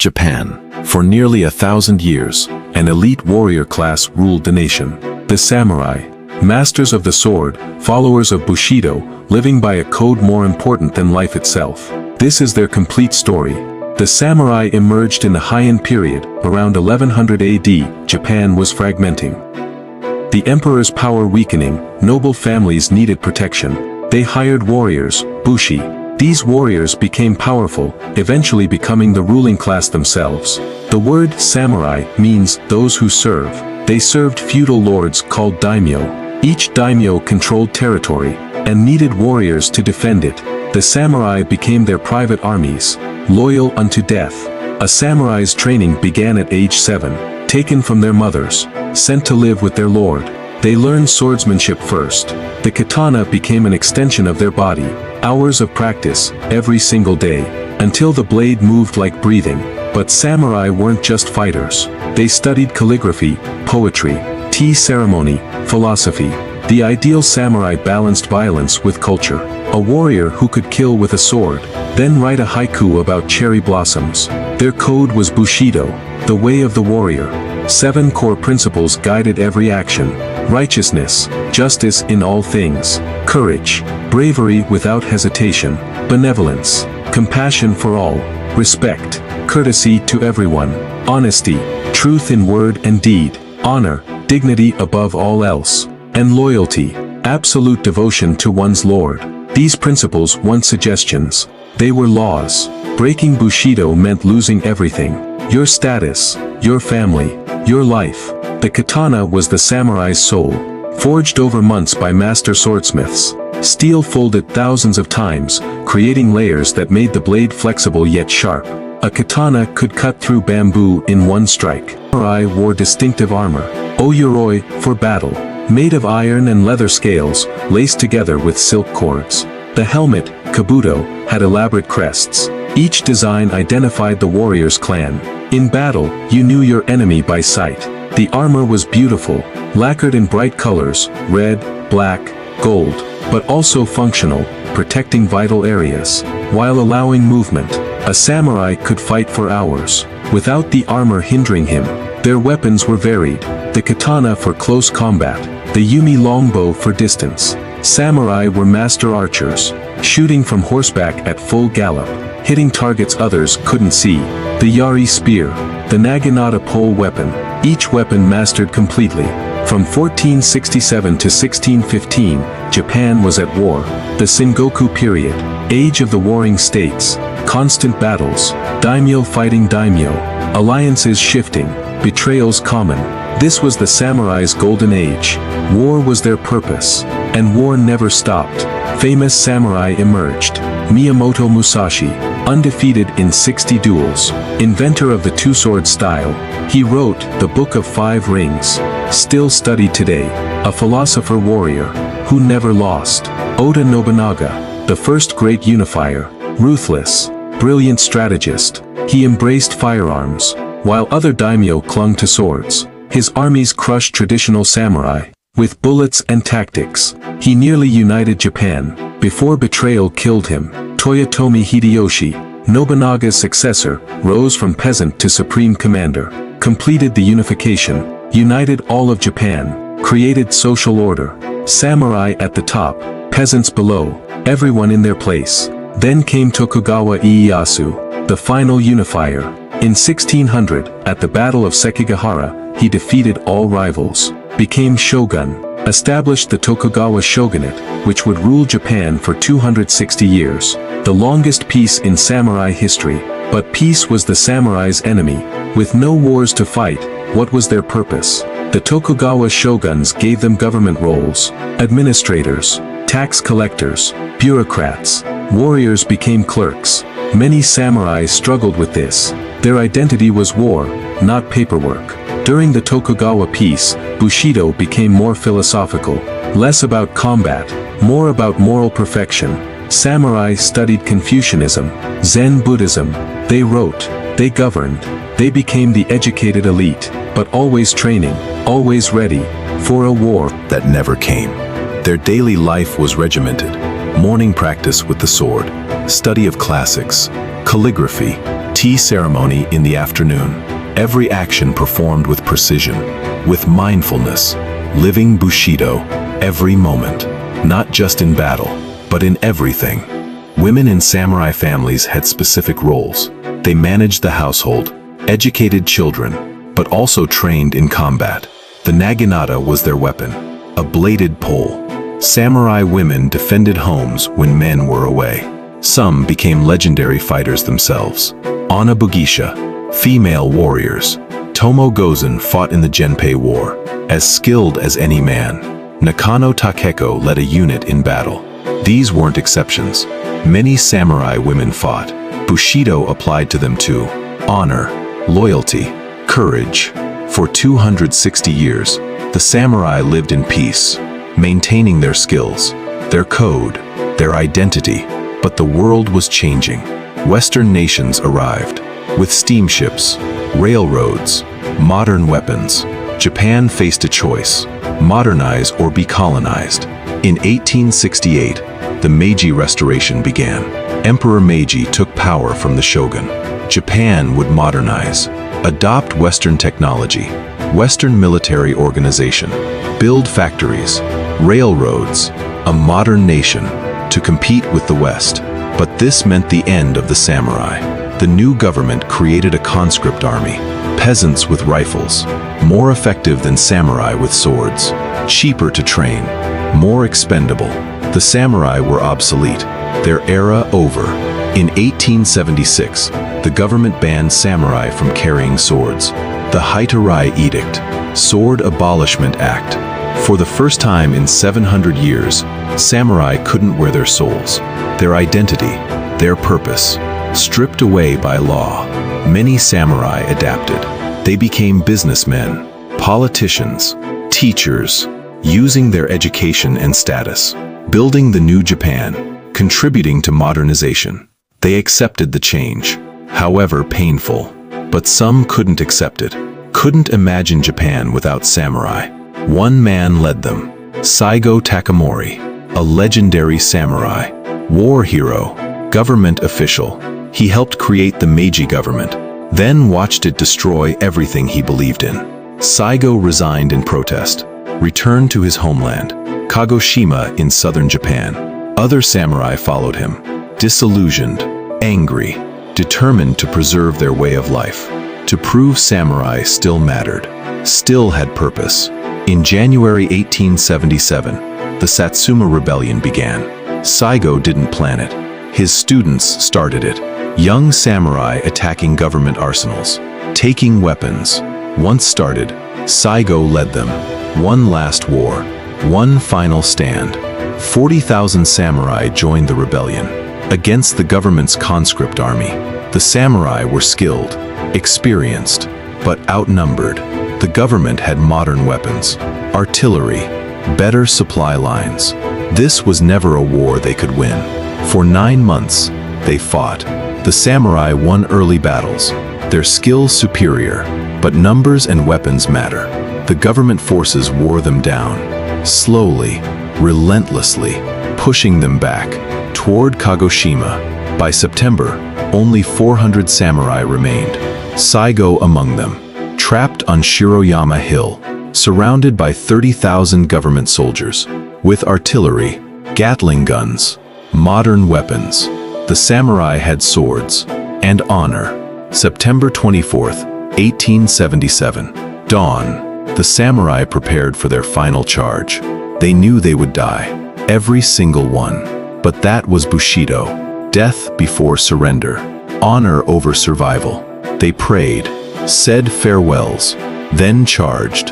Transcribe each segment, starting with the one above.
Japan. For nearly 1,000 years, an elite warrior class ruled the nation. The samurai, masters of the sword, followers of Bushido, living by a code more important than life itself. This is their complete story. The samurai emerged in the Heian period, around 1100 AD. Japan was fragmenting. The emperor's power weakening, noble families needed protection. They hired warriors, bushi. These warriors became powerful, eventually becoming the ruling class themselves. The word samurai means those who serve. They served feudal lords called daimyo. Each daimyo controlled territory and needed warriors to defend it. The samurai became their private armies, loyal unto death. A samurai's training began at age 7, taken from their mothers, sent to live with their lord. They learned swordsmanship first. The katana became an extension of their body. Hours of practice, every single day, until the blade moved like breathing. But samurai weren't just fighters. They studied calligraphy, poetry, tea ceremony, philosophy. The ideal samurai balanced violence with culture. A warrior who could kill with a sword, then write a haiku about cherry blossoms. Their code was Bushido, the way of the warrior. 7 core principles guided every action. Righteousness, justice in all things. Courage, bravery without hesitation. Benevolence, compassion for all. Respect, courtesy to everyone. Honesty, truth in word and deed. Honor, dignity above all else. And loyalty, absolute devotion to one's lord. These principles weren't suggestions. They were laws. Breaking Bushido meant losing everything. Your status, your family, your life. The katana was the samurai's soul, forged over months by master swordsmiths. Steel folded thousands of times, creating layers that made the blade flexible yet sharp. A katana could cut through bamboo in one strike. Samurai wore distinctive armor, oyuroi, for battle, made of iron and leather scales, laced together with silk cords. The helmet, kabuto, had elaborate crests. Each design identified the warrior's clan. In battle, you knew your enemy by sight. The armor was beautiful, lacquered in bright colors, red, black, gold, but also functional, protecting vital areas, while allowing movement. A samurai could fight for hours, without the armor hindering him. Their weapons were varied, the katana for close combat, the yumi longbow for distance. Samurai were master archers, shooting from horseback at full gallop, hitting targets others couldn't see. The yari spear, the naginata pole weapon, each weapon mastered completely. From 1467 to 1615, Japan was at war. The Sengoku period, age of the warring states, constant battles, daimyo fighting daimyo, alliances shifting, betrayals common. This was the samurai's golden age. War was their purpose, and war never stopped. Famous samurai emerged. Miyamoto Musashi, undefeated in 60 duels, inventor of the two-sword style. He wrote the Book of 5 Rings, still studied today. A philosopher warrior, who never lost. Oda Nobunaga, the first great unifier, ruthless, brilliant strategist. He embraced firearms, while other daimyo clung to swords. His armies crushed traditional samurai, with bullets and tactics. He nearly united Japan, before betrayal killed him. Toyotomi Hideyoshi, Nobunaga's successor, rose from peasant to supreme commander, completed the unification, united all of Japan, created social order. Samurai at the top, peasants below, everyone in their place. Then came Tokugawa Ieyasu, the final unifier. In 1600, at the Battle of Sekigahara, he defeated all rivals, became shogun, established the Tokugawa shogunate, which would rule Japan for 260 years, the longest peace in samurai history. But peace was the samurai's enemy. With no wars to fight, what was their purpose? The Tokugawa shoguns gave them government roles, administrators, tax collectors, bureaucrats. Warriors became clerks. Many samurai struggled with this. Their identity was war, not paperwork. During the Tokugawa Peace, Bushido became more philosophical, less about combat, more about moral perfection. Samurai studied Confucianism, Zen Buddhism. They wrote, they governed, they became the educated elite, but always training, always ready for a war that never came. Their daily life was regimented, morning practice with the sword, study of classics, calligraphy, tea ceremony in the afternoon. Every action performed with precision, with mindfulness, living Bushido every moment, not just in battle, but in everything. Women in samurai families had specific roles. They managed the household, educated children, but also trained in combat. The naginata was their weapon, a bladed pole. Samurai women defended homes when men were away. Some became legendary fighters themselves. Ana Bugisha, female warriors. Tomo Gozen fought in the Genpei War, as skilled as any man. Nakano Takeko led a unit in battle. These weren't exceptions. Many samurai women fought. Bushido applied to them too. Honor, loyalty, courage. For 260 years, the samurai lived in peace, maintaining their skills, their code, their identity. But the world was changing. Western nations arrived, with steamships, railroads, modern weapons. Japan faced a choice: modernize or be colonized. In 1868, the Meiji Restoration began. Emperor Meiji took power from the shogun. Japan would modernize, adopt Western technology, Western military organization, build factories, railroads, a modern nation to compete with the West. But this meant the end of the samurai. The new government created a conscript army, peasants with rifles, more effective than samurai with swords, cheaper to train, more expendable. The samurai were obsolete, their era over. In 1876, the government banned samurai from carrying swords. The Hiterai Edict, Sword Abolishment Act. For the first time in 700 years, samurai couldn't wear their souls, their identity, their purpose, stripped away by law. Many samurai adapted. They became businessmen, politicians, teachers, using their education and status, building the new Japan, contributing to modernization. They accepted the change, however painful, but some couldn't accept it, couldn't imagine Japan without samurai. One man led them, Saigo Takamori, a legendary samurai, war hero, government official. He helped create the Meiji government, then watched it destroy everything he believed in. Saigo resigned in protest, returned to his homeland, Kagoshima in southern Japan. Other samurai followed him, disillusioned, angry, determined to preserve their way of life, to prove samurai still mattered, still had purpose. In January 1877, the Satsuma Rebellion began. Saigo didn't plan it. His students started it. Young samurai attacking government arsenals, taking weapons. Once started, Saigo led them. One last war, one final stand. 40,000 samurai joined the rebellion. Against the government's conscript army, the samurai were skilled, experienced, but outnumbered. The government had modern weapons, artillery, better supply lines. This was never a war they could win. For 9 months, they fought. The samurai won early battles, their skill superior, but numbers and weapons matter. The government forces wore them down, slowly, relentlessly, pushing them back toward Kagoshima. By September, only 400 samurai remained, Saigo among them, trapped on Shiroyama Hill, surrounded by 30,000 government soldiers, with artillery, Gatling guns, modern weapons. The samurai had swords and honor. September 24th, 1877. Dawn. The samurai prepared for their final charge. They knew they would die, every single one. But that was Bushido, death before surrender, honor over survival. They prayed, said farewells, then charged.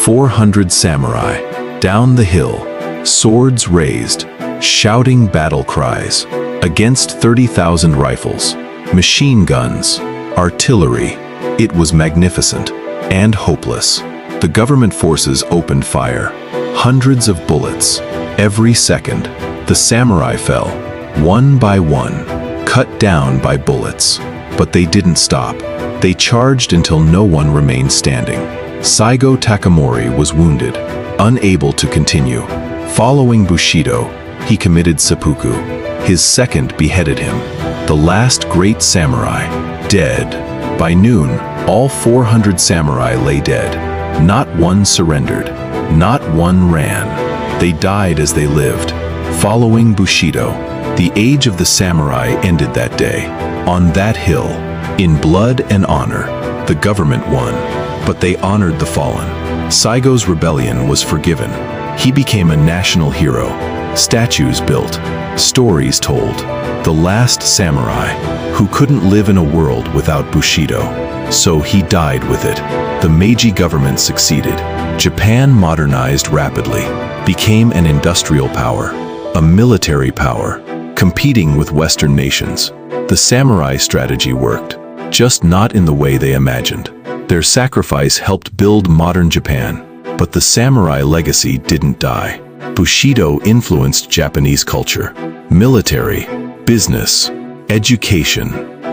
400 samurai, down the hill, swords raised, shouting battle cries, against 30,000 rifles, machine guns, artillery. It was magnificent and hopeless. The government forces opened fire, hundreds of bullets, every second. The samurai fell, one by one, cut down by bullets. But they didn't stop. They charged until no one remained standing. Saigo Takamori was wounded, unable to continue. Following Bushido, he committed seppuku, His second beheaded him. The last great samurai, dead. By noon, all 400 samurai lay dead. Not one surrendered. Not one ran. They died as they lived. Following Bushido, the age of the samurai ended that day. On that hill, in blood and honor, the government won. But they honored the fallen. Saigo's rebellion was forgiven. He became a national hero. Statues built, stories told. The last samurai, who couldn't live in a world without Bushido. So he died with it. The Meiji government succeeded. Japan modernized rapidly, became an industrial power, a military power, competing with Western nations. The samurai strategy worked, just not in the way they imagined. Their sacrifice helped build modern Japan, but the samurai legacy didn't die. Bushido influenced Japanese culture, military, business, education.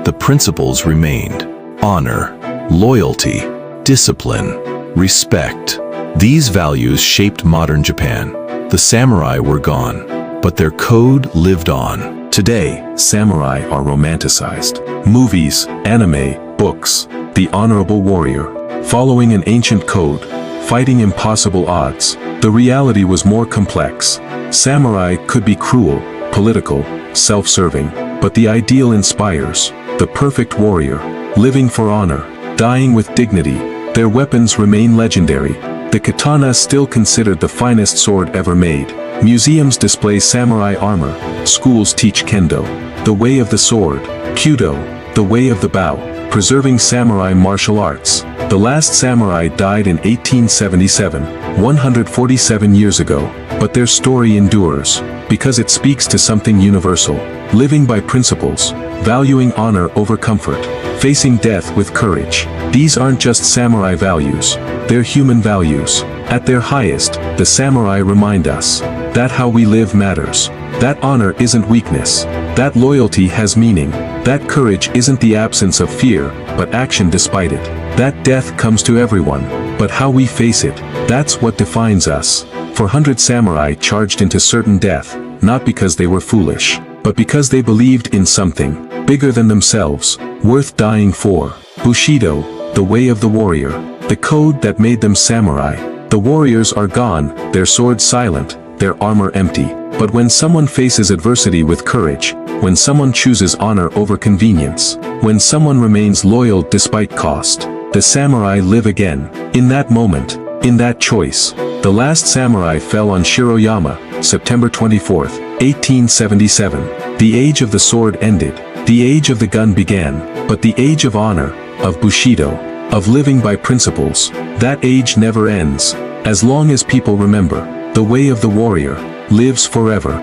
The principles remained: honor, loyalty, discipline, respect. These values shaped modern Japan. The samurai were gone, but their code lived on. Today, samurai are romanticized. Movies, anime, books. The honorable warrior, following an ancient code, fighting impossible odds. The reality was more complex. Samurai could be cruel, political, self-serving, but the ideal inspires. The perfect warrior, living for honor, dying with dignity. Their weapons remain legendary. The katana is still considered the finest sword ever made. Museums display samurai armor. Schools teach kendo, the way of the sword, kyudo, the way of the bow, preserving samurai martial arts. The last samurai died in 1877, 147 years ago, but their story endures, because it speaks to something universal. Living by principles, valuing honor over comfort, facing death with courage. These aren't just samurai values, they're human values. At their highest, the samurai remind us that how we live matters. That honor isn't weakness. That loyalty has meaning. That courage isn't the absence of fear, but action despite it. That death comes to everyone, but how we face it, that's what defines us. 400 samurai charged into certain death, not because they were foolish, but because they believed in something bigger than themselves, worth dying for. Bushido, the way of the warrior, the code that made them samurai. The warriors are gone, their swords silent, their armor empty. But when someone faces adversity with courage, when someone chooses honor over convenience, when someone remains loyal despite cost, the samurai live again. In that moment, in that choice, the last samurai fell on Shiroyama, September 24, 1877. The age of the sword ended, the age of the gun began, but the age of honor, of Bushido, of living by principles, that age never ends. As long as people remember, the way of the warrior lives forever.